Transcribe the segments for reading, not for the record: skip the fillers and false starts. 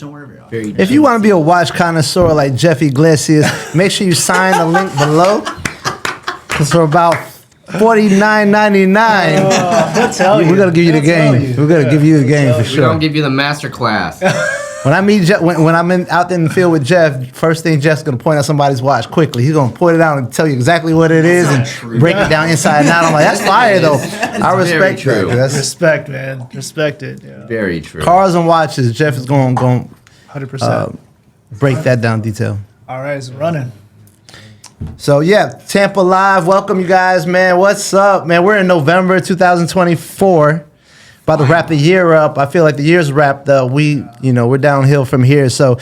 Don't worry about Very If you want to be a watch connoisseur like Jeff Yglesias, make sure you sign the link below. Because for about $49.99, I'll tell you. we're gonna give you the game. We're gonna give you the game for We're sure. gonna give you the master class. When I meet Jeff, when I'm out in the field with Jeff, first thing Jeff's gonna point out somebody's watch quickly. He's gonna point it out and tell you exactly what it is and break it down inside and out. I'm like, that's fire though. I respect true. that. That's Respect, man. Respect it. Yeah. Very true. cars and watches. Jeff is going 100%. break that down detail. All right, it's running. So yeah, Tampa Live. Welcome you guys, man. What's up, man? We're in November 2024. About to wrap the year up. I feel like the year's wrapped up. We're downhill from here. So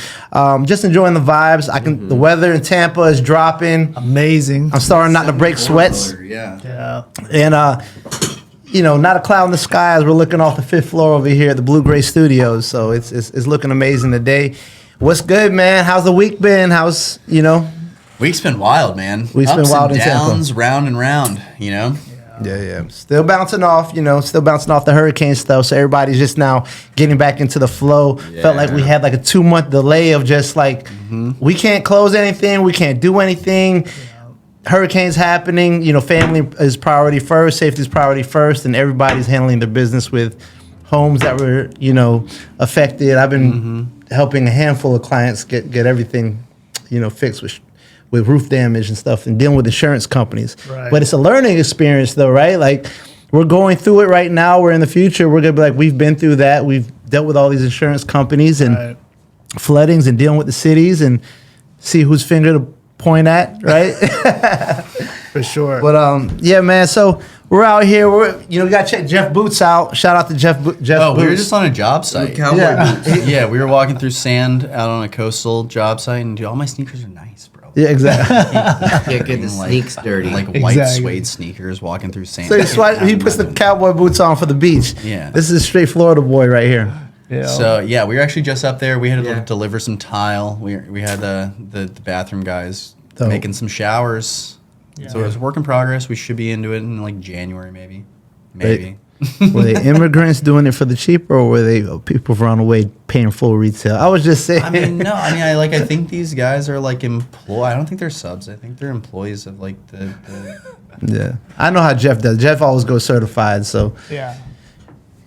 just enjoying the vibes. The weather in Tampa is dropping. Amazing. I'm starting not to break sweats. Yeah. And not a cloud in the sky as we're looking off the 5th floor over here at the Blue Gray Studios. So it's looking amazing today. What's good, man? How's the week been? Week's been wild, man. Week's been Ups wild and in Tampa. downs, round and round, Yeah. Still bouncing off the hurricane stuff. So everybody's just now getting back into the flow. Yeah. Felt like we had like a 2-month delay of just like, we can't close anything. We can't do anything. Hurricanes happening. Family is priority first. Safety is priority first. And everybody's handling their business with homes that were, affected. I've been helping a handful of clients get everything, fixed with roof damage and stuff and dealing with insurance companies. Right. But it's a learning experience though, right? Like we're going through it right now. We're in the future. We're going to be like, we've been through that. We've dealt with all these insurance companies and floodings and dealing with the cities and see whose finger to point at, right? For sure. But yeah, man. So we're out here. We got to check Jeff Boots out. Shout out to Jeff Boots. we were just on a job site. Yeah. We were walking through sand out on a coastal job site, and dude, all my sneakers are nice, bro. Yeah, exactly. Can't get the sneaks dirty. Like white Exactly. suede sneakers walking through sand. So he puts the cowboy boots on for the beach. Yeah. This is a straight Florida boy right here. Yeah. So yeah, we were actually just up there. We had to Yeah. deliver some tile. We had the bathroom guys Dope. making some showers. Yeah. So it was work in progress. We should be into it in like January, maybe. Were they immigrants doing it for the cheaper, or were they people from away paying full retail? I was just saying. I think these guys are like I don't think they're subs. I think they're employees of like the Yeah, I know how Jeff does. Jeff always goes certified, so yeah.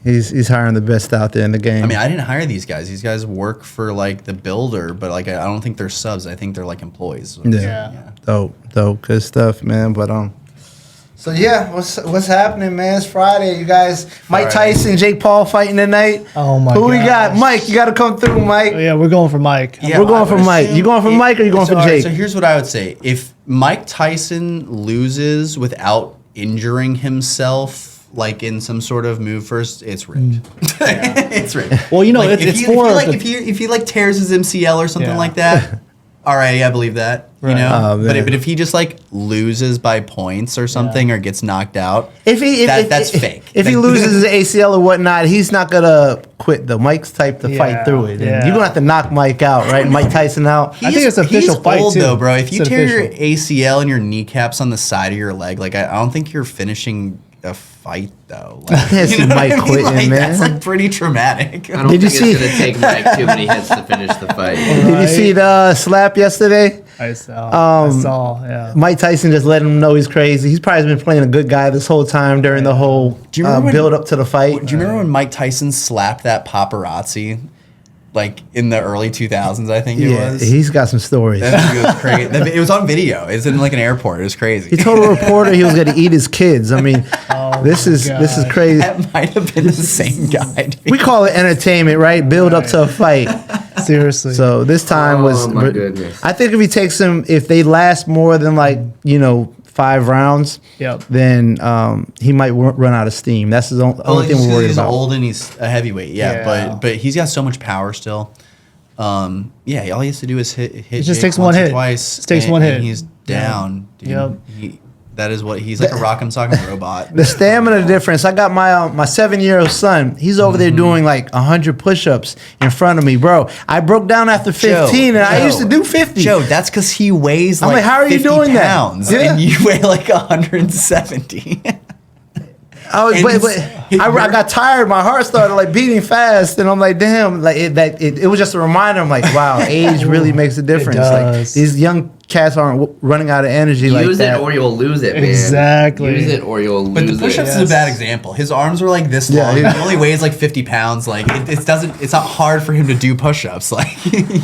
he's hiring the best out there in the game. I didn't hire these guys. These guys work for like the builder, but like I don't think they're subs. I think they're like employees. Yeah. Dope, good stuff, man. But so yeah, what's happening, man? It's Friday, you guys. Mike Tyson, Jake Paul fighting tonight. Oh my Who we got? gosh. Mike, you got to come through, Mike. Yeah, we're going for Mike. Yeah, We're going I for would Mike. assume You going for Mike or you going for Jake? So here's what I would say: if Mike Tyson loses without injuring himself, like in some sort of move first, it's rigged. It's rigged. Well, Like, it's if he like tears his MCL or something Yeah. like that. All right, yeah, I believe that. Right. You know, Oh, but man. if he just like loses by points or something or gets knocked out, that's fake. If he loses his ACL or whatnot, he's not gonna quit though. Mike's type to fight through it. Yeah. You're gonna have to knock Mike out, right? Mike Tyson out. I think it's official he's fight, old, too. though, bro. If you It's tear your official. ACL and your kneecaps on the side of your leg, like I don't think you're finishing a fight though. Like, can't see know what Mike I mean? quitting, Like, man. That's like pretty traumatic. I don't Did you think it's see- going to take Mike too many hits to finish the fight. Did you see the slap yesterday? I saw. Yeah. Mike Tyson just let him know he's crazy. He's probably been playing a good guy this whole time during the whole Do you remember build up to the fight. Do you remember when Mike Tyson slapped that paparazzi, like in the early 2000s? I think it Yeah, was. he's got some stories. That video was crazy. It was on video. It's in like an airport. It was crazy. He told a reporter he was going to eat his kids. I mean, this my is God. crazy. That might have been the same guy. Dude. We call it entertainment, right? Build up to a fight. Seriously. So this time was. Oh, my goodness. I think if he takes them, if they last more than 5 rounds, Yep. then he might run out of steam. That's the only thing we're worried he's about. old and he's a heavyweight. Yeah. But he's got so much power still. All he has to do is hit. He just takes one hit. twice. Just takes and- one hit. and he's down. Dude. Yep. That is what he's like a rock'em sock'em robot. The stamina difference. I got my 7-year-old son. He's over there doing like 100 push-ups in front of me, bro. I broke down after 15, and I used to do 50. Joe, that's because he weighs I'm like like, how are you 50 doing that? pounds, Yeah. and you weigh like 170. I got tired. My heart started like beating fast, and I'm like, damn, like it was just a reminder. I'm like, wow, age really makes a difference. Like does. these young cats aren't running out of energy like Use that. it or you'll lose it, man. Exactly. Use it or you'll lose But the it. push-ups is a bad example. His arms are like this long. He only weighs like 50 pounds. Like it's not hard for him to do push-ups. Like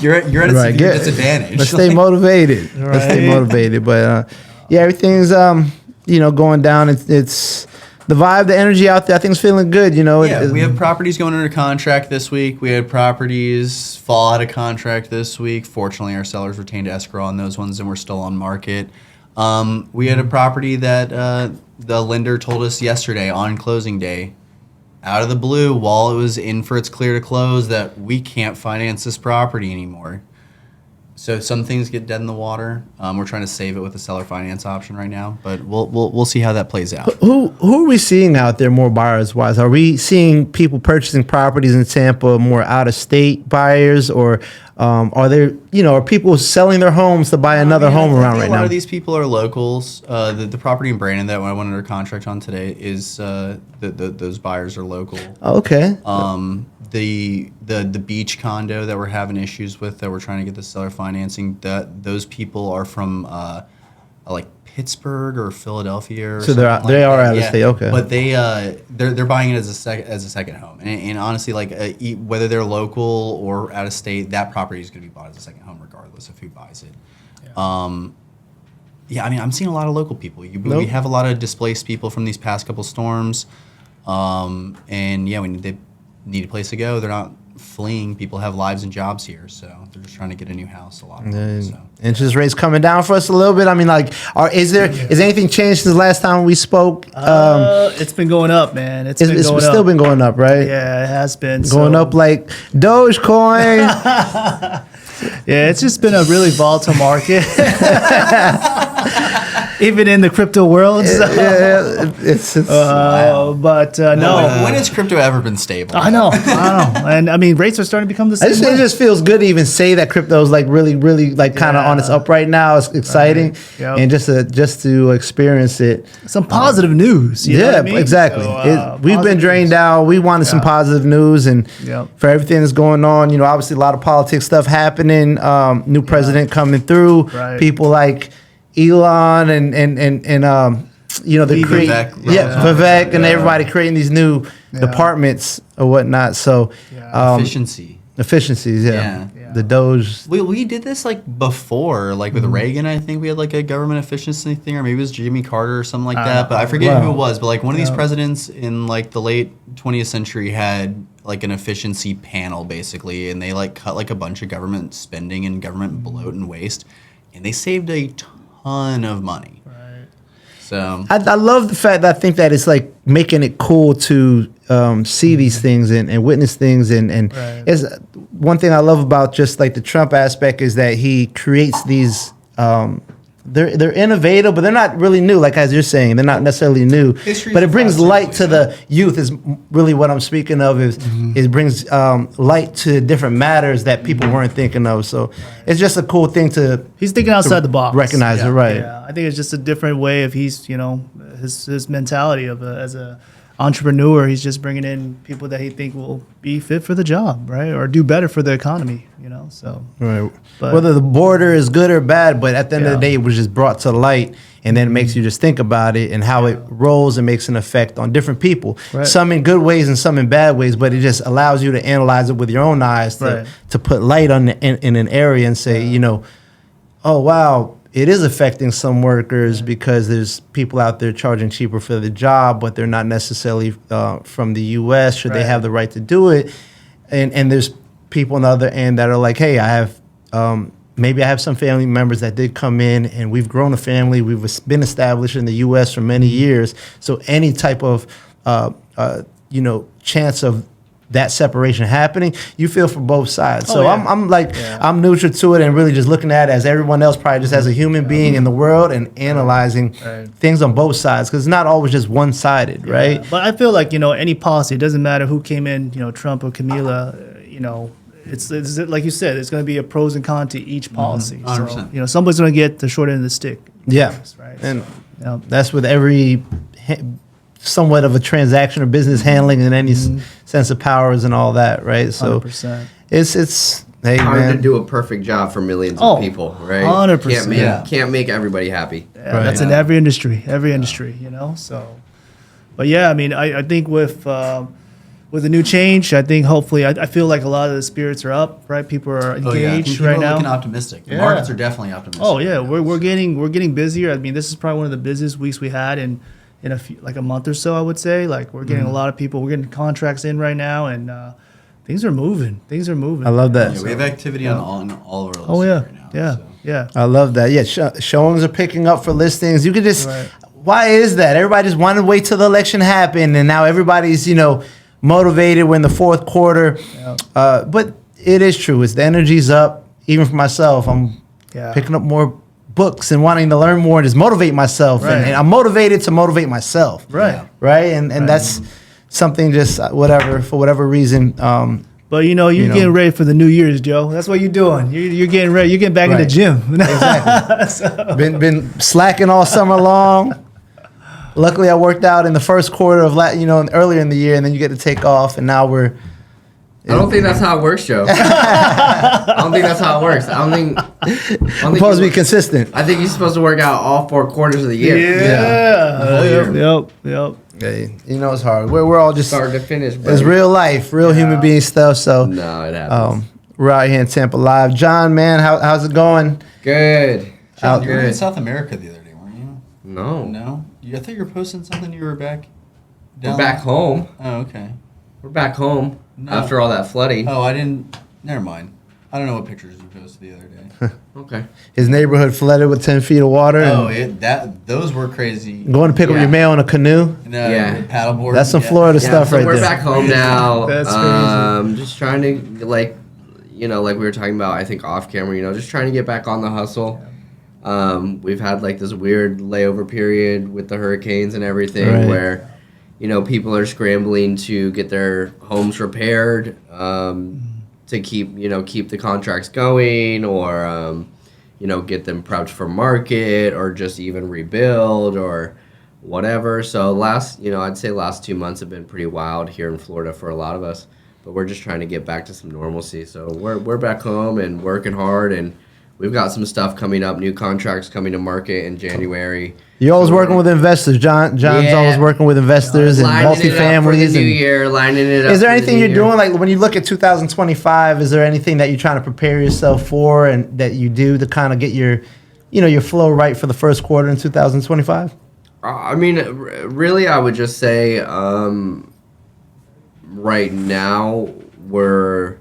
you're at a severe disadvantage. Let's stay motivated. Let's stay motivated. But yeah, everything's going down. It's the vibe, the energy out there. I think it's feeling good. Yeah, we have properties going under contract this week. We had properties fall out of contract this week. Fortunately, our sellers retained escrow on those ones, and we're still on market. We had a property that the lender told us yesterday on closing day, out of the blue, while it was in for its clear to close, that we can't finance this property anymore. So some things get dead in the water. We're trying to save it with a seller finance option right now, but we'll see how that plays out. Who are we seeing out there more buyers wise? Are we seeing people purchasing properties in Tampa more out of state buyers, or are there are people selling their homes to buy another home around right now? A lot of these people are locals. The property in Brandon that I went under contract on today is those buyers are local. Okay. The beach condo that we're having issues with, that we're trying to get the seller financing, that those people are from like Pittsburgh or Philadelphia or So something like they are that. out of state. Okay. But they're buying it as a second home, and honestly, like whether they're local or out of state, that property is going to be bought as a second home regardless of who buys it. Yeah. I mean, I'm seeing a lot of local people. We have a lot of displaced people from these past couple storms, and yeah, they need a place to go. They're not fleeing. People have lives and jobs here, so they're just trying to get a new house. A lot of them. So. Interest rates coming down for us a little bit. I mean, like, is anything changed since the last time we spoke? It's been going up, man. It's still been going up, right? Yeah, it has been going up like Dogecoin. Yeah, it's just been a really volatile market. Even in the crypto world. But no. When has crypto ever been stable? I know. And I mean, rates are starting to become the same. It just feels good to even say that crypto is like really, really like kind of on its up right now. It's exciting, and just to experience it. Some positive news. You know what I mean? Exactly. So, we've been drained down. We wanted some positive news, and for everything that's going on, obviously a lot of politics stuff happening. New president coming through. Right. People like Elon and the Vivek and everybody creating these new departments or whatnot. So efficiencies, the Doge. We did this like before, like with Reagan. I think we had like a government efficiency thing, or maybe it was Jimmy Carter or something like that. But I forget who it was. But like one of these presidents in like the late 20th century had like an efficiency panel basically, and they like cut like a bunch of government spending and government bloat and waste, and they saved a ton of money. Right. So I love the fact that I think that it's like making it cool to see these things and witness things, and it's one thing I love about just like the Trump aspect is that he creates these they're innovative, but they're not really new. Like as you're saying, they're not necessarily new. But it brings light to the youth. Is really what I'm speaking of. It brings light to different matters that people weren't thinking of. So it's just a cool thing to. He's thinking outside the box. Recognize it, right? Yeah, I think it's just a different way of his mentality of as a entrepreneur. He's just bringing in people that he think will be fit for the job, right, or do better for the economy. So right. But, whether the border is good or bad, but at the end of the day, it was just brought to light, and then it makes you just think about it and how it rolls and makes an effect on different people. Right. Some in good ways and some in bad ways, but it just allows you to analyze it with your own eyes to put light on in an area and say, oh wow, it is affecting some workers because there's people out there charging cheaper for the job, but they're not necessarily from the U.S. Should they have the right to do it? And there's people on the other end that are like, hey, I have maybe I have some family members that did come in, and we've grown a family. We've been established in the U.S. for many years. So any type of chance of that separation happening, you feel for both sides. I'm neutral to it and really just looking at it as everyone else, probably just as a human being in the world, and analyzing things on both sides, because it's not always just one-sided, right? But I feel like any policy, it doesn't matter who came in, Trump or Camila, it's like you said, it's going to be a pros and cons to each policy. 100%. So somebody's going to get the short end of the stick. Yeah, right. And that's with every somewhat of a transaction or business handling in any sense of powers and all that, right? So 100%. it's hey Hard man, to do a perfect job for millions Oh, of people, right? 100%. Can't make everybody happy. Yeah, that's in every industry, you know. So, but yeah, I mean, I think with the new change, I think hopefully, I feel like a lot of the spirits are up, right? People are engaged People right are now. looking optimistic. The Yeah. markets are definitely optimistic. Oh yeah, right now, we're so. getting busier. I mean, this is probably one of the busiest weeks we had in a few, like a month or so. I would say, like we're getting a lot of people. We're getting contracts in right now, and things are moving. I love that. Yeah, we have activity on all of our listings Oh yeah, right now. yeah, so. yeah. I love that. Yeah, showings are picking up for listings. You could just, Right. why is that? Everybody just wanted to wait till the election happened, and now everybody's motivated. We're in the fourth quarter, Yeah. but it is true. It's the energy's up. Even for myself, I'm Yeah. picking up more books and wanting to learn more and just motivate myself. Right. And I'm motivated to motivate myself. Right. Right. And that's something just whatever for whatever reason. But you're getting ready for the New Year's, Joe. That's what you're doing. You're getting ready. You're getting back in the Right. gym. Exactly. Been slacking all summer long. Luckily, I worked out in the first quarter of earlier in the year, and then you get to take off, and now we're. I don't think that's how it works, Joe. I don't think that's how it works. I don't think Supposed to be consistent. I think you're supposed to work out all 4 quarters of the year. Yeah. Yep. Okay. It's hard. We're all just Start to finish, bro. it's real life, real human being stuff. So No, it happens. we're out here in Tampa live. John, man, how's it going? Good. John, you were in Good. South America the other day, weren't you? No. No? I thought you were posting something you were back We're back home. Oh, okay. We're back home No. after all that flooding. Oh, I didn't. Never mind. I don't know what pictures you posted the other day. Okay. His neighborhood flooded with 10 feet of water. Oh, and those were crazy. going to pick up Yeah. your mail in a canoe. No, Yeah. paddleboard. That's some yeah. Florida Yeah, stuff so right we're there. back home now. That's crazy. Just trying to like we were talking about, I think off camera, just trying to get back on the hustle. We've had like this weird layover period with the hurricanes and everything Right. where, people are scrambling to get their homes repaired, to keep the contracts going or, get them prepped for market or just even rebuild or whatever. So I'd say last 2 months have been pretty wild here in Florida for a lot of us, but we're just trying to get back to some normalcy. So we're back home and working hard, and we've got some stuff coming up, new contracts coming to market in January. You're always working with investors. John's Yeah. always working with investors and Lining it up for the multifamilies. new And year, lining it up. is there for the anything new you're year. doing, like when you look at 2025? Is there anything that you're trying to prepare yourself for, and that you do to kind of get your flow right for the first quarter in 2025? I mean, really, I would just say right now we're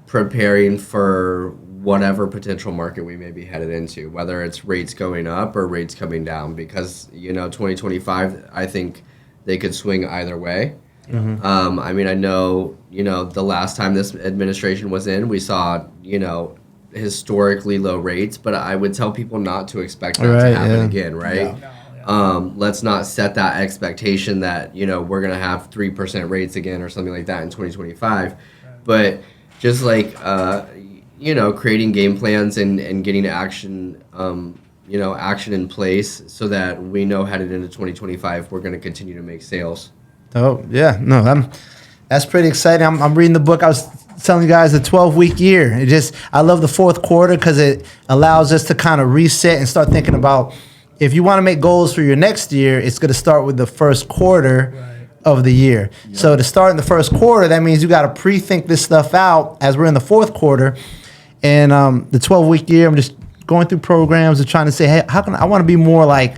preparing for whatever potential market we may be headed into, whether it's rates going up or rates coming down, because 2025, I think they could swing either way. I mean, I know the last time this administration was in, we saw historically low rates, but I would tell people not to expect that Right, to happen yeah. again, right? Let's not set that expectation that we're gonna have 3% rates again or something like that in 2025, but just like creating game plans and getting action action in place so that we know headed into 2025 we're going to continue to make sales. Oh yeah, no, that's pretty exciting. I'm reading the book. I was telling you guys, a 12-week year. I love the fourth quarter because it allows us to kind of reset and start thinking about if you want to make goals for your next year, it's going to start with the first quarter of the year. Yep. So to start in the first quarter, that means you got to pre-think this stuff out as we're in the fourth quarter. And the 12-week year, I'm just going through programs and trying to say, hey, I want to be more like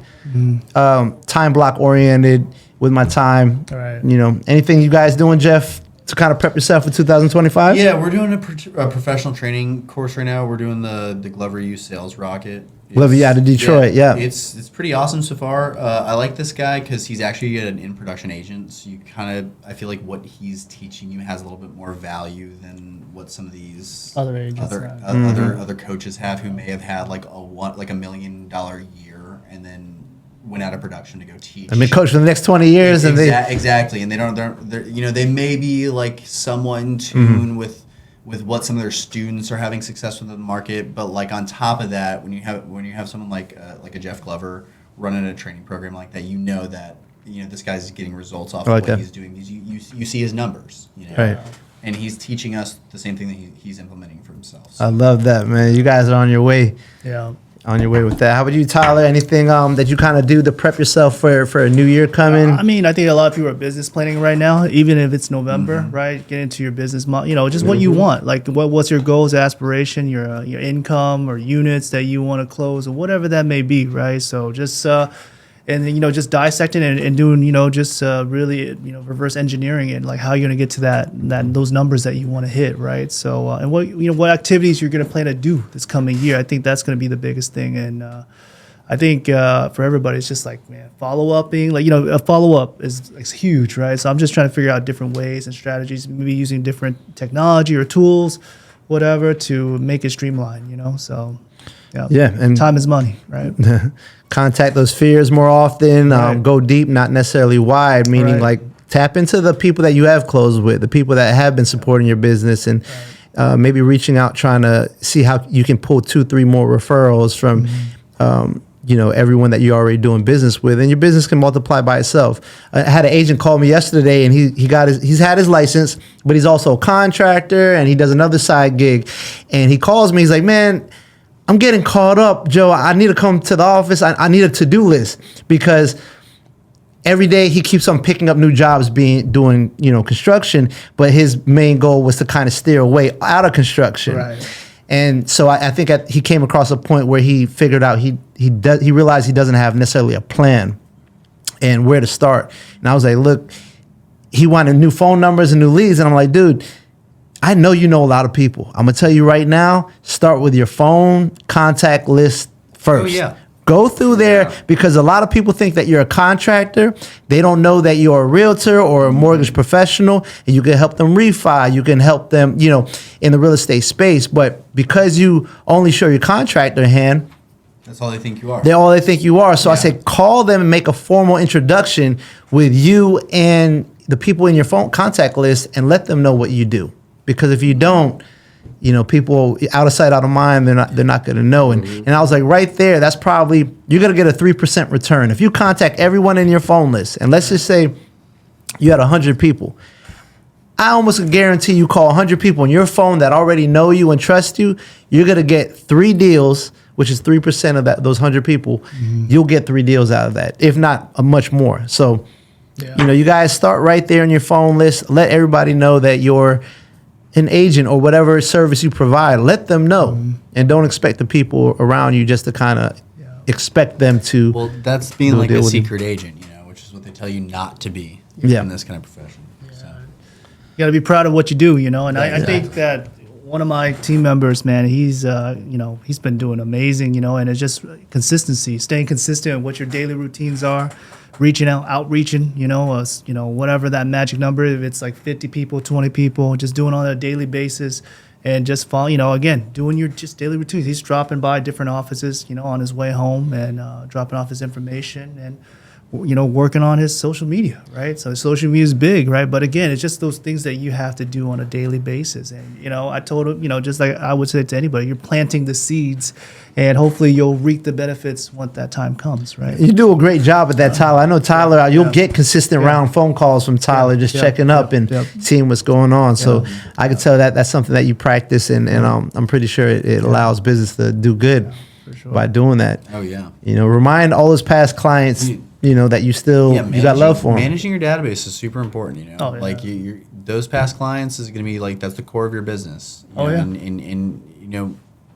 time block oriented with my time. Right. Anything you guys doing, Jeff, to kind of prep yourself for 2025? Yeah, we're doing a professional training course right now. We're doing the Glover U Sales Rocket. Glover out of Detroit, yeah. It's pretty awesome so far. I like this guy because he's actually an in-production agent. So I feel like what he's teaching you has a little bit more value than what some of these Other agents have. other coaches have who may have had like $1 million year and then went out of production to go teach. I've been coached for the next 20 years, and exactly, and they may be like somewhat in tune with what some of their students are having success with in the market, but like on top of that, when you have someone like a Jeff Glover running a training program like that, that this guy's getting results off I like of what that. he's doing. You see his numbers, Right. and he's teaching us the same thing that he's implementing for himself. I love that, man. You guys are on your way. Yeah. On your way with that. How about you, Tyler? Anything that you kind of do to prep yourself for a new year coming? I mean, I think a lot of people are business planning right now, even if it's November, right? Get into your business model, just what you want. Like, what's your goals, aspiration, your income or units that you want to close or whatever that may be, right? So just and then, just dissecting and doing, just really, reverse engineering it, like how you're going to get to those numbers that you want to hit, right? So, and what activities you're going to plan to do this coming year. I think that's going to be the biggest thing. And I think for everybody, it's just like, man, follow-upping, a follow-up is huge, right? So I'm just trying to figure out different ways and strategies, maybe using different technology or tools, whatever, to make it streamlined, so. Yeah, and time is money, right? Contact those fears more often. Right. Go deep, not necessarily wide. Meaning, Right. like tap into the people that you have closed with, the people that have been supporting your business, and maybe reaching out, trying to see how you can pull 2-3 more referrals from, everyone that you're already doing business with, and your business can multiply by itself. I had an agent call me yesterday, and he's had his license, but he's also a contractor, and he does another side gig, and he calls me. He's like, man, I'm getting caught up, Joe. I need to come to the office. I need a to-do list because every day he keeps on picking up new jobs doing construction, but his main goal was to kind of steer away out of construction. Right. And so I think he came across a point where he figured out he realized he doesn't have necessarily a plan and where to start. And I was like, look, he wanted new phone numbers and new leads, and I'm like, dude, I know you know a lot of people. I'm gonna tell you right now, start with your phone contact list first. Oh, yeah. Go through there because a lot of people think that you're a contractor. They don't know that you're a realtor or a mortgage professional, and you can help them refi. You can help them, in the real estate space. But because you only show your contractor hand, That's all they think you are. they're all they think you are. So I Yeah. say call them and make a formal introduction with you and the people in your phone contact list and let them know what you do. Because if you don't, people out of sight, out of mind, they're not going to know. And I was like, right there, that's probably, you're going to get a 3% return. If you contact everyone in your phone list, and let's just say you had 100 people, I almost guarantee you call 100 people on your phone that already know you and trust you, you're going to get 3 deals, which is 3% of those 100 people. You'll get 3 deals out of that, if not much more. So, you guys start right there in your phone list. Let everybody know that you're an agent or whatever service you provide. Let them know, and don't expect the people around you just to kind of expect them to. Well, that's being We'll like deal a with you. secret agent, which is what they tell you not to be Yeah. in this kind of profession. So. You got to be proud of what you do, and I exactly. think that one of my team members, man, he's he's been doing amazing, and it's just consistency, staying consistent with what your daily routines are, reaching out, outreaching, whatever that magic number, if it's like 50 people, 20 people, just doing on a daily basis, and just follow, again, doing your just daily routines. He's dropping by different offices, on his way home and dropping off his information and working on his social media, right? So social media is big, right? But again, it's just those things that you have to do on a daily basis. And, I told him, just like I would say to anybody, you're planting the seeds and hopefully you'll reap the benefits once that time comes, right? You do a great job at that, Tyler. I know Tyler, you'll get consistent round phone calls from Tyler, just checking up and seeing what's going on. So I can tell that that's something that you practice, and I'm pretty sure it allows business to do good by doing that. Oh, yeah. Remind all those past clients, that you still, you got love for them. Managing your database is super important, Oh, yeah. Like, those past clients is going to be, like, that's the core of your business. Oh, yeah. And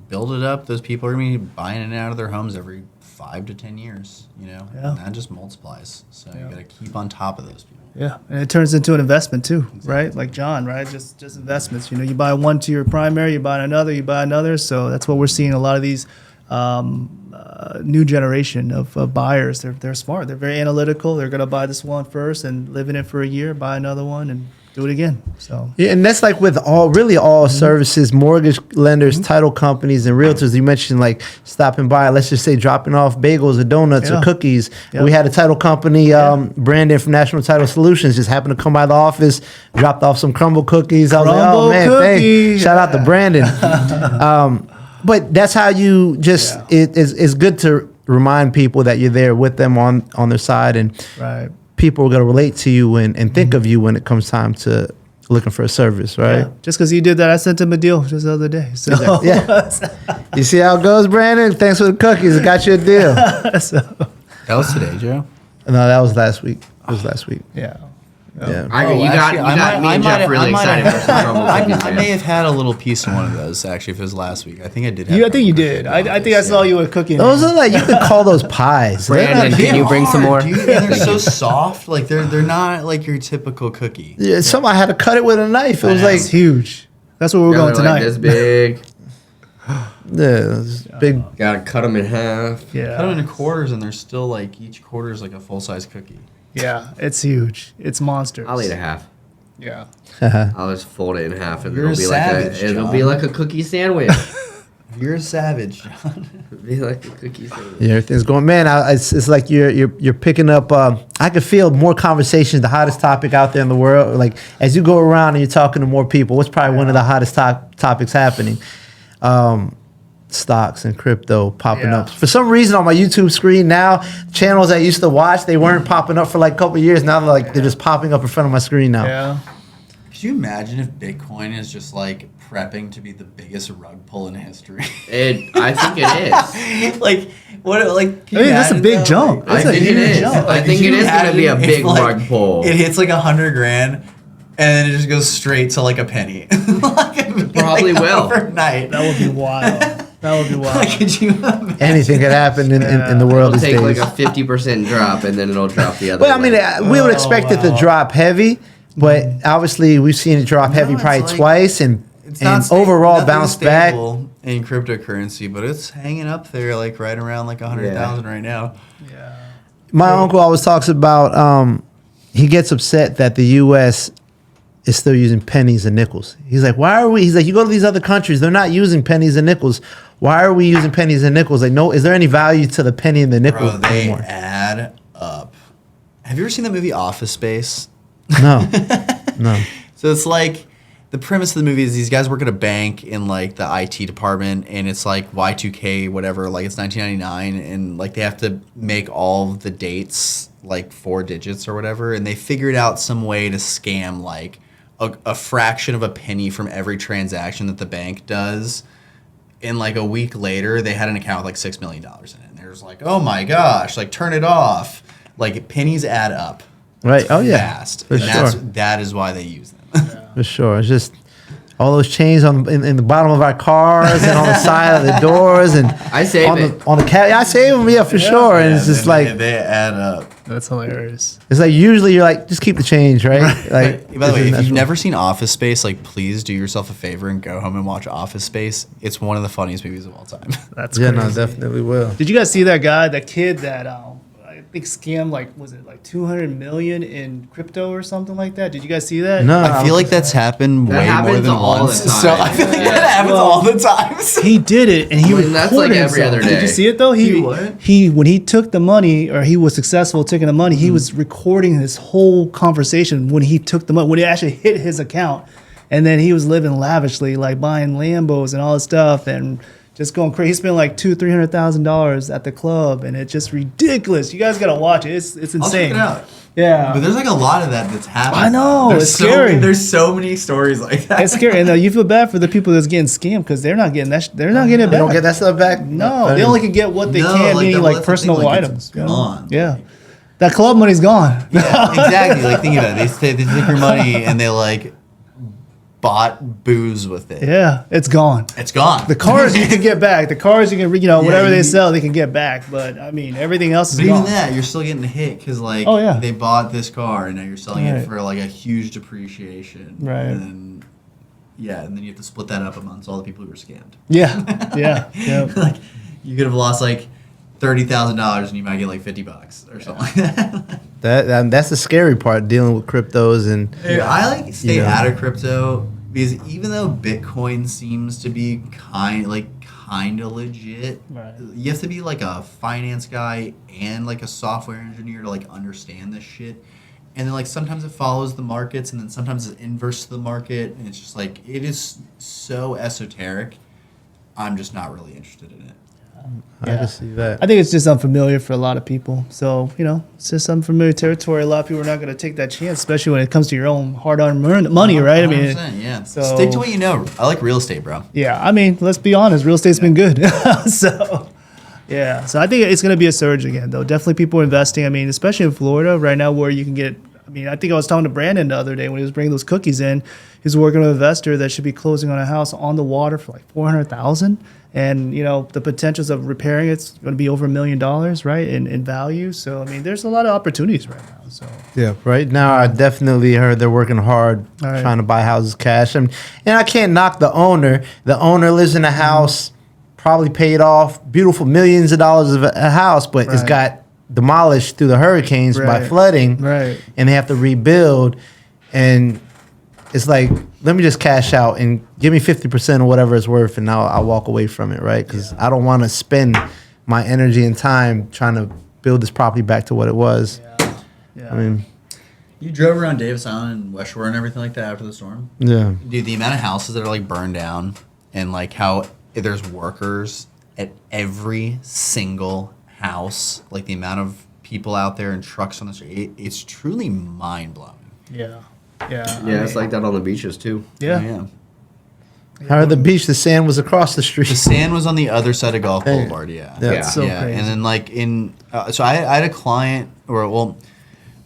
build it up. Those people are going to be buying in and out of their homes every 5 to 10 years, Yeah. And that just multiplies. So you got to keep on top of those people. Yeah, and it turns into an investment too, right? Like John, right? Just investments. You buy one to your primary, you buy another. So that's what we're seeing. A lot of these new generation of buyers. They're smart. They're very analytical. They're gonna buy this one first and live in it for a year, buy another one, and do it again. So Yeah, and that's like with all services, mortgage lenders, title companies, and realtors. You mentioned like stopping by, let's just say dropping off bagels or donuts or cookies. Yeah. We had a title company, Brandon from National Title Solutions, just happened to come by the office, dropped off some crumble cookies. I was like, oh Crumble man, cookie. shout out to Brandon. But that's how you just, it's good to remind people that you're there with them on their side, and right. people are going to relate to you and think of you when it comes time to looking for a service, right? Yeah. Just because he did that, I sent him a deal just the other day. So Yeah. You see how it goes, Brandon? Thanks for the cookies. I got you a deal. That was today, Joe. No, that was last week. It was last week. yeah. Yeah. You got me and Jeff really excited for some trouble cookies, I man. may have had a little piece of one of those actually. If it was last week, I think I did. Have I think you trouble did. cooking I think I saw you with cooking. Those are like, you could call those pies. They're Brandon, not- can you bring some more? Dude, and they're so soft. Like they're not like your typical cookie. Yeah, I had to cut it with a knife. It was like, It's huge. That's where we're going They're tonight. like this big. yeah, it's big. Gotta cut them in half. Yeah. Cut them into quarters, and they're still like each quarter is like a full size cookie. Yeah, it's huge. It's monsters. I'll eat a half. Yeah. I'll just fold it in half, and You're it'll be a like savage, it'll John. be like a cookie sandwich. You're a savage, John. It'll be like a cookie sandwich. Yeah, everything's going. Man, it's like you're picking up. I could feel more conversations. The hottest topic out there in the world. Like as you go around and you're talking to more people, what's probably one of the hottest topics happening? Stocks and crypto popping Yeah. up. For some reason on my YouTube screen now, channels I used to watch, they weren't popping up for like a couple of years. Now they're just popping up in front of my screen now. Yeah. Could you imagine if Bitcoin is just like prepping to be the biggest rug pull in history? I think it is. Like what? Like can I mean, you that's a imagine big that? jump. I That's a think it huge is. jump. I think could it you is gonna be a imagine big if, like, rug pull. It hits like $100,000, and then it just goes straight to like a penny. It probably will. overnight. That would be wild. That would be wild. Like, could you imagine? Anything could happen in the world It'll these take days. like a 50% drop, and then it'll drop the other. Well, I mean, way. we would expect it to wow. drop heavy, but obviously we've seen it drop heavy it's probably like- twice and It's not sta- overall nothing's bounce back. stable in cryptocurrency, but it's hanging up there, like right around like 100,000 right now. Yeah. My uncle always talks about he gets upset that the U.S. is still using pennies and nickels. He's like, why are we? He's like, you go to these other countries, they're not using pennies and nickels. Why are we using pennies and nickels? Like, no, is there any value to the penny and the nickel Bro, they anymore? add up. Have you ever seen the movie Office Space? No, no. So it's like the premise of the movie is these guys work at a bank in like the IT department, and it's like Y2K, whatever, like it's 1999, and like they have to make all of the dates like 4 digits or whatever, and they figured out some way to scam like a fraction of a penny from every transaction that the bank does. And like a week later, they had an account with like $6 million in it. And they're just like, oh my gosh, like turn it off. Like pennies add up. Right. Oh yeah. Fast. For And sure. that is why they use them. For sure. It's just all those chains in the bottom of our cars and on the side of the doors and I save it. on the cab. I save them, yeah, for sure. And it's just like they add up. That's hilarious. it's like usually you're like just keep the change, right? Like By the way, if that's you've what- never seen Office Space, like please do yourself a favor and go home and watch Office Space. It's one of the funniest movies of all time. That's yeah, crazy. no, definitely will. Did you guys see that guy, that kid that I think scammed like, was it like 200 million in crypto or something like that? Did you guys see that? No, I feel like that's happened That way more happens than all the once. time. So I feel like Yeah. that happens all the time. He did it, and he I mean, that's recorded like every himself. other Did day. you see it though? He what? He when he took the money, or he was successful taking the money, he was recording his whole conversation when he took the money, when it actually hit his account, and then he was living lavishly, like buying Lambos and all this stuff, and just going crazy. He spent like $200,000-$300,000 at the club, and it's just ridiculous. You guys gotta watch it. It's I'll check insane. it out. Yeah, But there's like a lot of that that's happening. I know, it's scary. There's so many stories like that. it's scary, and you feel bad for the people that's getting scammed because they're not getting that. They're not getting it They back. don't get that stuff back. No, they only can get what they No, can, like, meaning that's like the personal thing, like, it's items. you know? gone. Yeah, that club money's gone. Yeah, exactly. Like think about it. They take your money and they like bought booze with it. Yeah, it's gone. It's gone. The cars you can get back. The cars you can, whatever they you- sell, they can get back. But I mean, everything else is But gone. even that, you're still getting hit because like Oh, yeah. they bought this car and now you're selling Right. it for like a huge depreciation. Right. And then, yeah, and then you have to split that up amongst all the people who were scammed. Yeah, yeah. Like you could have lost like $30,000 and you might get like $50 or something like that. That's the scary part, dealing with cryptos and Dude, I like stay You know. out of crypto because even though Bitcoin seems to be kind of legit, Right. you have to be like a finance guy and like a software engineer to like understand this shit. And then like sometimes it follows the markets and then sometimes it's inverse to the market and it's just like it is so esoteric. I'm just not really interested in it. I can see that. I think it's just unfamiliar for a lot of people. So, it's just unfamiliar territory. A lot of people are not going to take that chance, especially when it comes to your own hard-earned money, right? 100%, yeah. so- Stick to what you know. I like real estate, bro. Yeah, let's be honest, real estate's been good. So, yeah. So I think it's going to be a surge again, though. Definitely people are investing. Especially in Florida right now where you can get, I think I was talking to Brandon the other day when he was bringing those cookies in. He's working with an investor that should be closing on a house on the water for like $400,000. And, the potentials of repairing it's going to be over $1 million, right, in value. So, there's a lot of opportunities right now. So, Yeah, right now I definitely heard they're working hard right. trying to buy houses cash. And I can't knock the owner. The owner lives in a house, probably paid off, beautiful millions of dollars of a house, but it's Right. got demolished through the hurricanes by Right. flooding. Right. And they have to rebuild. And it's like, let me just cash out and give me 50% of whatever it's worth, and I'll walk away from it, right? Because I don't want to spend my energy and time trying to build this property back to what it was. yeah. You drove around Davis Island and West Shore and everything like that after the storm? Yeah. Dude, the amount of houses that are like burned down and like how there's workers at every single house, like the amount of people out there and trucks on the street, it's truly mind-blowing. Yeah. Yeah. Yeah, it's like that on the beaches too. Yeah. Yeah. How the beach, the sand was across the street. The sand was on the other side of Gulf Boulevard, yeah. Yeah. That's so yeah, crazy. and then like so I had a client,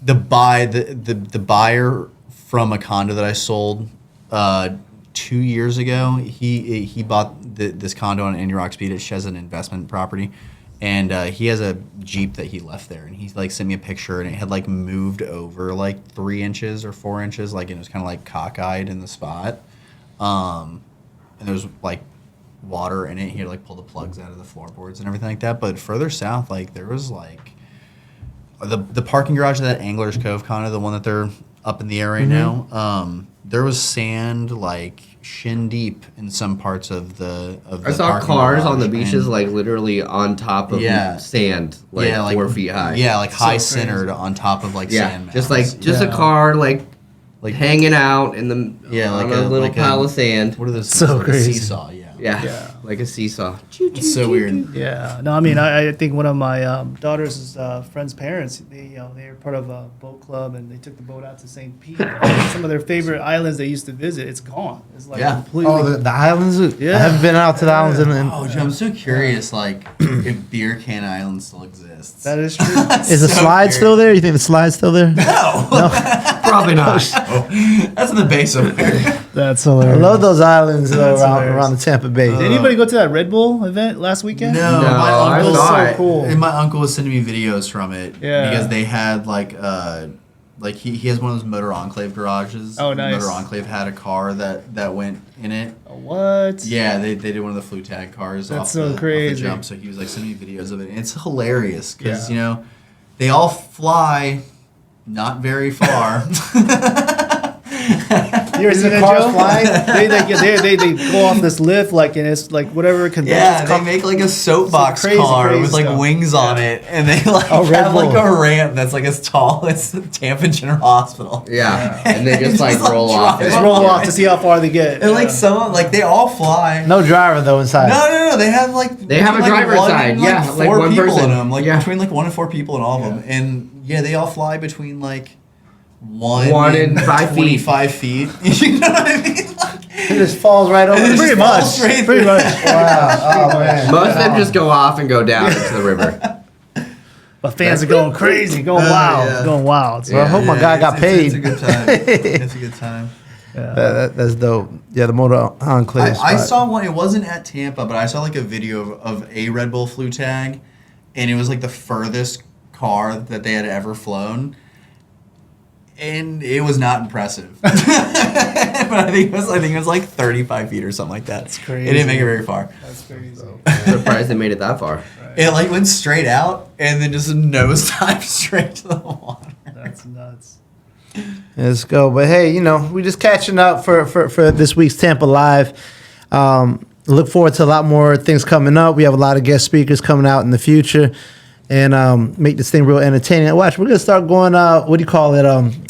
the buyer from a condo that I sold 2 years ago. He bought this condo on Andy Rock's Beach. It has an investment property, and he has a Jeep that he left there, and he like sent me a picture, and it had like moved over like 3 inches or 4 inches, like, and it was kind of like cockeyed in the spot. And there was like water in it. He had like pull the plugs out of the floorboards and everything like that. But further south, like there was like the parking garage of that Anglers Cove condo, the one that they're up in the air right now. There was sand like shin deep in some parts of the I saw parking cars on the garage, beaches and- like literally on top of Yeah. sand, like, yeah, like 4 feet high. Yeah, like high crazy. centered on top of like Yeah, sand just mounds. like just Yeah. a car like Like- hanging out in the Yeah, on like a little like pile of sand. What are those? So like a crazy. seesaw, yeah. Yeah, like a seesaw. It's so weird. Yeah, no, I think one of my daughter's friend's parents, they were part of a boat club, and they took the boat out to St. Pete. Some of their favorite islands they used to visit, it's gone. It's like Yeah. completely. Oh, the islands? Yeah. I haven't been out to the islands. Oh, Jim, I'm so curious, like, if Beer Can Island still exists. that is true. Is the so slide curious. still there? You think the slide's still there? Probably not. That's in the base of there. That's I hilarious. love those islands though, That's around hilarious. the Tampa Bay. Did anybody go to that Red Bull event last weekend? No, No, my I uncle saw so it. cool. And my uncle was sending me videos from it. Yeah. Because they had like he has one of those Motor Enclave garages. Oh, nice. Motor Enclave had a car that went in it. Oh, what? Yeah, they did one of the flu tag cars. That's off so the crazy. jump. So he was like sending me videos of it, and it's hilarious because Yeah. they all fly not very far. You ever seen that, cars Joe? flying? They go off this lift like, and it's like whatever conventions. Yeah, they make like a soapbox Some crazy, car crazy with like stuff. wings on it, and they like Oh, Red have like Bull. a ramp that's like as tall as Tampa General Hospital. Yeah, and they just like roll off. drive Just it. roll off to see how far they get. And like some like they all fly. No driver though inside. No. They have like They have a between, like, driver's one side, and, yeah, like 4 one people person. in them, like Yeah. between like 1 and 4 people in all of them, and yeah, they all fly between like 1 1 and 5 feet. 25 feet. You know what I mean? It just falls right over. It the just Pretty falls much. straight Pretty through. much. Wow. Oh man. Most of them just go off and go down into the river. But fans are going crazy, going wild, yeah. going wild. So, Well, I hope my guy got paid. It's a good time. It's a good time. That's dope. Yeah, the Motor Enclave. I spot. saw one. It wasn't at Tampa, but I saw like a video of a Red Bull flu tag, and it was like the furthest car that they had ever flown, and it was not impressive. But I think it was like 35 feet or something like that. That's crazy. It didn't make it very far. That's crazy. I'm surprised they made it that far. It like went straight out and then just nosedive straight to the water. That's nuts. Let's go. But hey, we're just catching up for this week's Tampa Live. Look forward to a lot more things coming up. We have a lot of guest speakers coming out in the future, and make this thing real entertaining. Watch, we're gonna start going. What do you call it?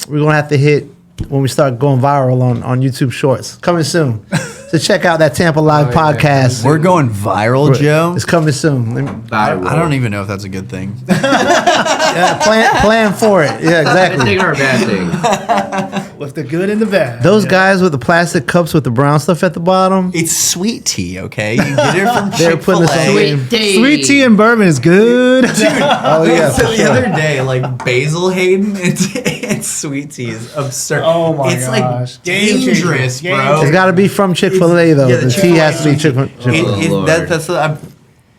We're gonna have to hit when we start going viral on YouTube Shorts. Coming soon. So to check out that Tampa Live podcast. We're going viral, Joe. It's coming soon. I don't even know if that's a good thing. Yeah, plan for it. Yeah, Bad exactly. thing or a bad thing? With the good and the bad. Those guys with the plastic cups with the brown stuff at the bottom. It's sweet tea, okay? You get it from They're putting this on Chick-fil-A. Sweet tea. Sweet tea and bourbon is good. Oh yeah. So for the sure. other day, like Basil Hayden, it's sweet tea is absurd. Oh my it's gosh. like Game changer. dangerous, Game bro. It's got to be from Chick-fil-A though. Yeah, the tea has to be Chick-fil-A. Lord. That's I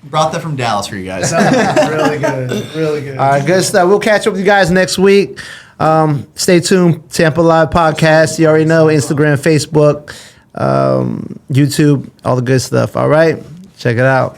brought that from Dallas for you guys. Really good. Really good. All right, good stuff. We'll catch up with you guys next week. Stay tuned. Tampa Live Podcast. You already know Instagram, Facebook, YouTube, all the good stuff. All right, check it out.